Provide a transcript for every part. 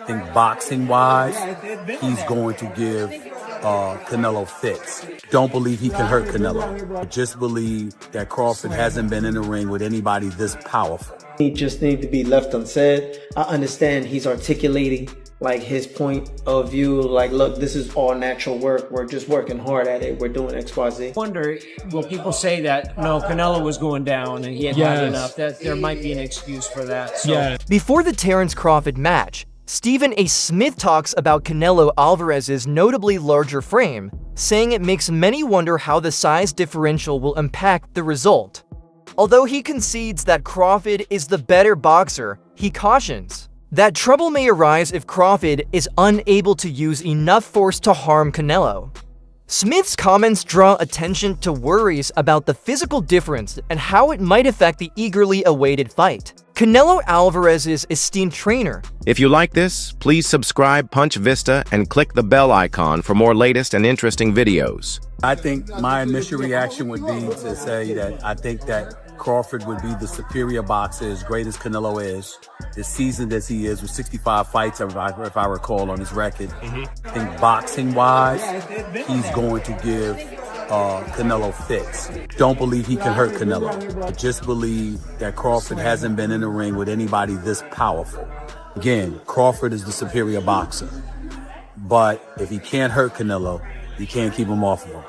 I think boxing-wise, he's going to give Canelo fits. Don't believe he can hurt Canelo. Just believe that Crawford hasn't been in the ring with anybody this powerful. He just need to be left unsaid. I understand he's articulating like his point of view, like, look, this is all natural work. We're just working hard at it. We're doing XYZ. I wonder, will people say that, no, Canelo was going down and he hadn't had enough? That there might be an excuse for that. So. Before the Terence Crawford match, Stephen A. Smith talks about Canelo Alvarez's notably larger frame, saying it makes many wonder how the size differential will impact the result. Although he concedes that Crawford is the better boxer, he cautions that trouble may arise if Crawford is unable to use enough force to harm Canelo. Smith's comments draw attention to worries about the physical difference and how it might affect the eagerly awaited fight. Canelo Alvarez's esteemed trainer. If you like this, please subscribe Punch Vista and click the bell icon for more latest and interesting videos. I think my initial reaction would be to say that I think that Crawford would be the superior boxer, as great as Canelo is, as seasoned as he is, with 65 fights, if I recall, on his record. I think boxing-wise, he's going to give Canelo fits. Don't believe he can hurt Canelo. Just believe that Crawford hasn't been in the ring with anybody this powerful. Again, Crawford is the superior boxer. But if he can't hurt Canelo, you can't keep him off of him.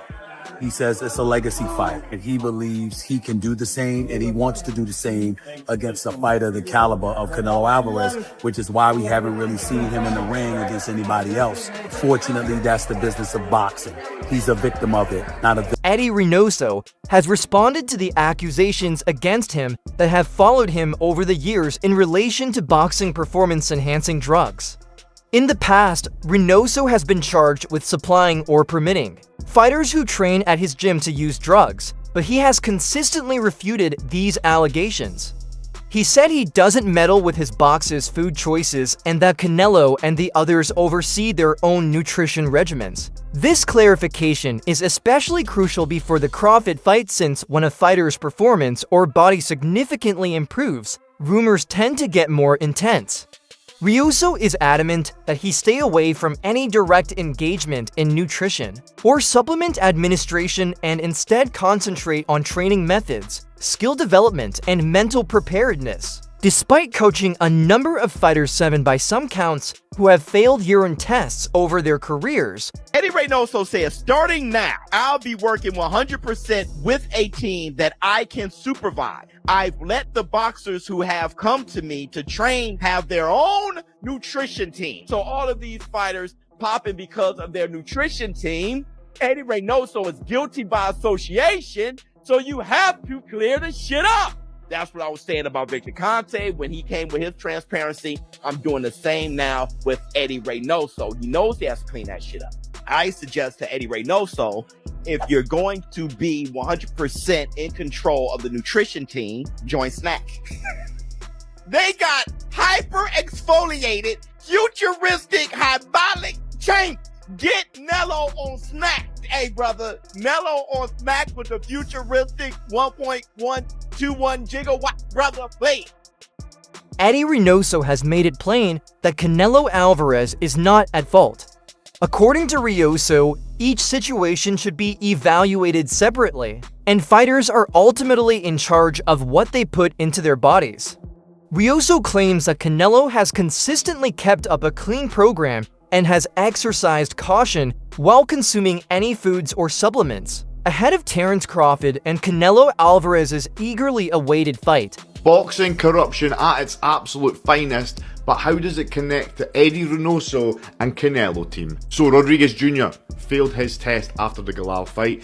He says it's a legacy fight, and he believes he can do the same, and he wants to do the same against a fighter the caliber of Canelo Alvarez, which is why we haven't really seen him in the ring against anybody else. Fortunately, that's the business of boxing. He's a victim of it, not a victim. Eddie Reynoso has responded to the accusations against him that have followed him over the years in relation to boxing performance-enhancing drugs. In the past, Reynoso has been charged with supplying or permitting fighters who train at his gym to use drugs, but he has consistently refuted these allegations. He said he doesn't meddle with his boxers' food choices and that Canelo and the others oversee their own nutrition regimens. This clarification is especially crucial before the Crawford fight, since when a fighter's performance or body significantly improves, rumors tend to get more intense. Reynoso is adamant that he stay away from any direct engagement in nutrition or supplement administration and instead concentrate on training methods, skill development, and mental preparedness. Despite coaching a number of fighters, 7 by some counts, who have failed urine tests over their careers, Eddie Reynoso says, starting now, I'll be working 100% with a team that I can supervise. I've let the boxers who have come to me to train have their own nutrition team. So all of these fighters popping because of their nutrition team. Eddie Reynoso is guilty by association, so you have to clear the shit up. That's what I was saying about Victor Conte when he came with his transparency. I'm doing the same now with Eddie Reynoso. He knows he has to clean that shit up. I suggest to Eddie Reynoso, if you're going to be 100% in control of the nutrition team, join Snack. They got hyper-exfoliated, futuristic, hyperbolic chain. Get Nello on Snack. Hey, brother, Nello on Smack with the futuristic 1.121 gigawatt, brother, please. Eddie Reynoso has made it plain that Canelo Alvarez is not at fault. According to Reynoso, each situation should be evaluated separately, and fighters are ultimately in charge of what they put into their bodies. Reynoso claims that Canelo has consistently kept up a clean program and has exercised caution while consuming any foods or supplements ahead of Terence Crawford and Canelo Alvarez's eagerly awaited fight. Boxing corruption at its absolute finest, but how does it connect to Eddie Reynoso and Canelo team? So Rodriguez Jr. failed his test after the Galal fight.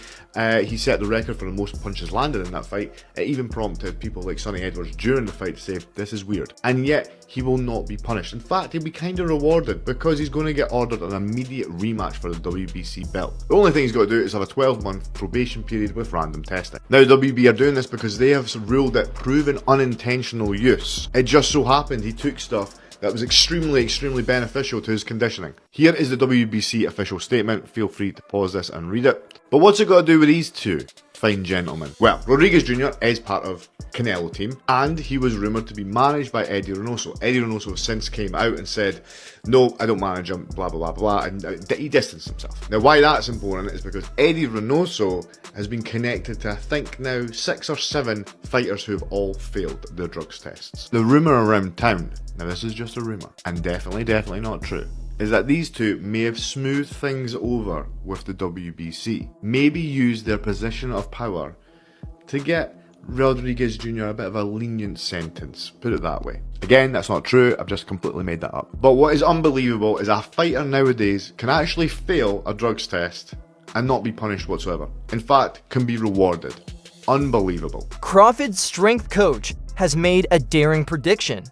He set the record for the most punches landed in that fight. It even prompted people like Sonny Edwards during the fight to say, this is weird. And yet, he will not be punished. In fact, he'll be kind of rewarded because he's going to get ordered an immediate rematch for the WBC belt. The only thing he's got to do is have a 12-month probation period with random testing. Now, WB are doing this because they have ruled it proven unintentional use. It just so happened he took stuff that was extremely beneficial to his conditioning. Here is the WBC official statement. Feel free to pause this and read it. But what's it got to do with these two fine gentlemen? Well, Rodriguez Jr. is part of Canelo team, and he was rumoured to be managed by Eddie Reynoso. Eddie Reynoso has since came out and said, no, I don't manage him, blah, blah, blah, blah, and he distanced himself. Now, why that's important is because Eddie Reynoso has been connected to, I think now, 6 or 7 fighters who have all failed their drugs tests. The rumour around town, now this is just a rumour, and definitely not true, is that these two may have smoothed things over with the WBC, maybe used their position of power to get Rodriguez Jr. a bit of a lenient sentence, put it that way. Again, that's not true, I've just completely made that up. But what is unbelievable is a fighter nowadays can actually fail a drugs test and not be punished whatsoever. In fact, can be rewarded. Unbelievable. Crawford's strength coach has made a daring prediction.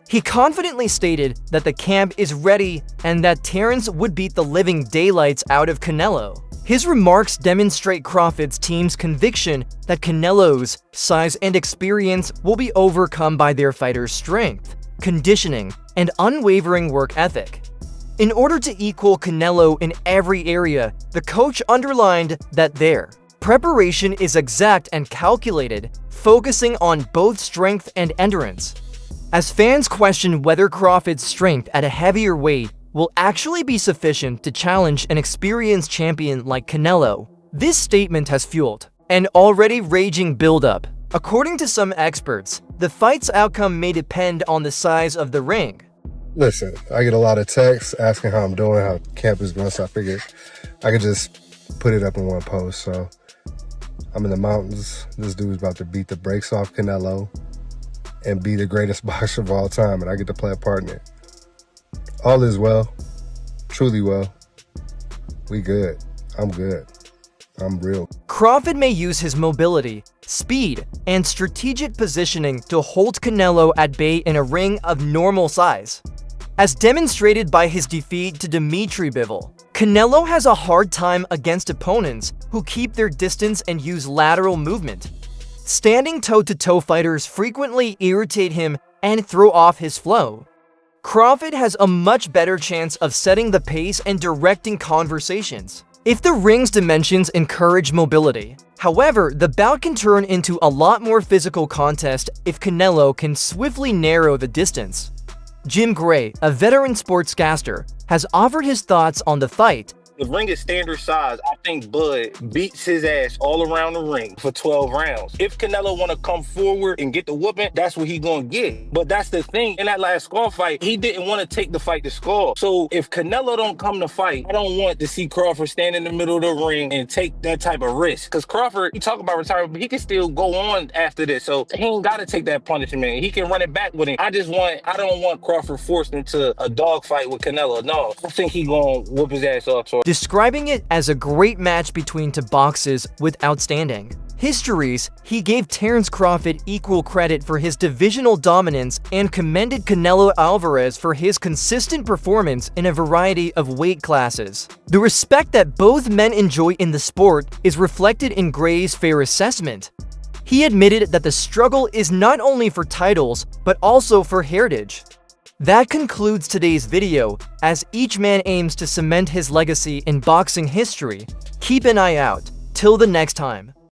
He confidently stated that the camp is ready and that Terence would beat the living daylights out of Canelo. His remarks demonstrate Crawford's team's conviction that Canelo's size and experience will be overcome by their fighter's strength, conditioning, and unwavering work ethic. In order to equal Canelo in every area, the coach underlined that their preparation is exact and calculated, focusing on both strength and endurance. As fans question whether Crawford's strength at a heavier weight will actually be sufficient to challenge an experienced champion like Canelo, this statement has fueled an already raging build-up. According to some experts, the fight's outcome may depend on the size of the ring. Listen, I get a lot of texts asking how I'm doing, how camp is going, so I figured I could just put it up in one post. So I'm in the mountains. This dude's about to beat the brakes off Canelo and be the greatest boxer of all time, and I get to play a part in it. All is well, truly well. We good. I'm good. I'm real. Crawford may use his mobility, speed, and strategic positioning to hold Canelo at bay in a ring of normal size. As demonstrated by his defeat to Dimitri Bivol, Canelo has a hard time against opponents who keep their distance and use lateral movement. Standing toe-to-toe fighters frequently irritate him and throw off his flow. Crawford has a much better chance of setting the pace and directing conversations if the ring's dimensions encourage mobility. However, the bout can turn into a lot more physical contest if Canelo can swiftly narrow the distance. Jim Gray, a veteran sportscaster, has offered his thoughts on the fight. The ring is standard size. I think Bud beats his ass all around the ring for 12 rounds. If Canelo want to come forward and get the whooping, that's what he gonna get. But that's the thing. In that last Skull fight, he didn't want to take the fight to Skull. So if Canelo don't come to fight, I don't want to see Crawford stand in the middle of the ring and take that type of risk. Because Crawford, you talk about retirement, but he can still go on after this. So he ain't got to take that punishment. He can run it back with him. I don't want Crawford forced into a dog fight with Canelo. No, I think he gonna whoop his ass off. Describing it as a great match between two boxers with outstanding histories, he gave Terence Crawford equal credit for his divisional dominance and commended Canelo Alvarez for his consistent performance in a variety of weight classes. The respect that both men enjoy in the sport is reflected in Gray's fair assessment. He admitted that the struggle is not only for titles, but also for heritage. That concludes today's video, as each man aims to cement his legacy in boxing history. Keep an eye out. Till the next time.